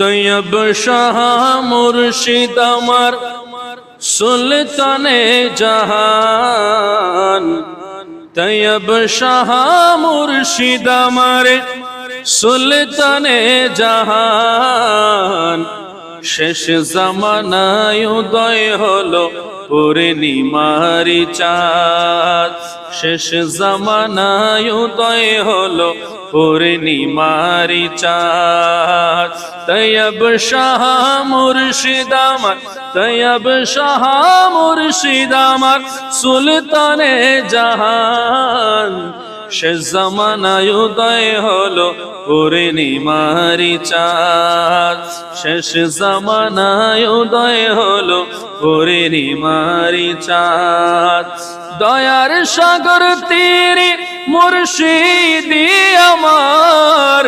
তৈয়ব শাহ মুর্শিদ আমার সুলতানে জাহান, তৈয়ব শাহ মুর্শিদ আমার সুলতানে জাহান। শেষ জামানায় উদয় হলো পূর্ণিমারি চাঁদ, শেষ জামানায় উদয় হলো পূর্ণিমারি চাঁদ। তৈয়ব শাহ মুর্শিদ আমার, তৈয়ব শাহ মুর্শিদ আমার সুলতানে জাহান। শেষ জামানায় উদয় হলো পূর্ণিমারি চাঁদ, শেষ জামানায় উদয় হলো পূর্ণিমারি চাঁদ। দয়ার সাগর তীরে মুর্শিদি আমার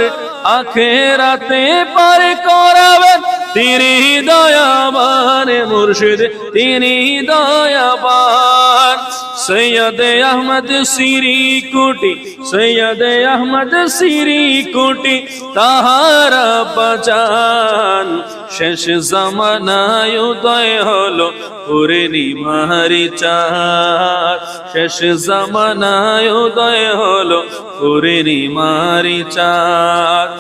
আখেরাতে পার করাবেন তিনি দয়াবান। মুর্শিদ তিনি দয়াবান। সৈয়দ আহমদ সিরি কোটি, সৈয়দ আহমদ সিরি কোটি তাহারা বাজান। শেষ জামানায় উদয় হলো পূর্ণিমারি চাঁদ, শেষ জামানায় উদয় হলো পূর্ণিমারি চাঁদ।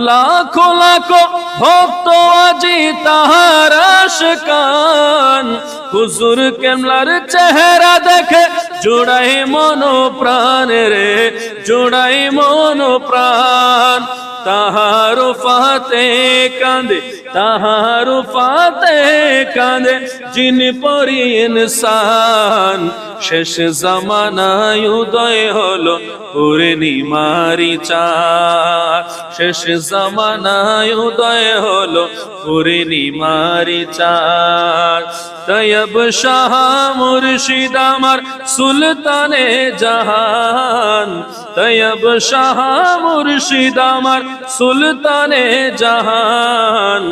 লাখো লাখো ভক্ত আজি তাহার আশিকান, হুজুর কেমলার চেহারা দেখে জোড়াই মন প্রাণ রে, জোড়াই মন প্রাণ। তাহার ফাতে কাঁদে, তাহার ফাতে কাঁদে জিন পরি ইনসান। শেষ জামানায় উদয় হলো পূর্ণিমারি চাঁদ, শেষ জামানায় উদয় হলো পূর্ণিমারি চাঁদ। তৈয়ব শাহ মুর্শিদ আমার সুলতানে জাহান, তৈয়ব শাহ মুর্শিদ আমার সুলতানে জাহান।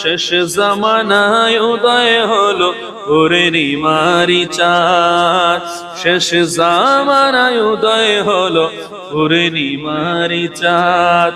শেষ জামানায় উদয় হলো পূর্ণিমারি চাঁদ, শেষ জামানায় উদয় হলো পূর্ণিমারি চাঁদ।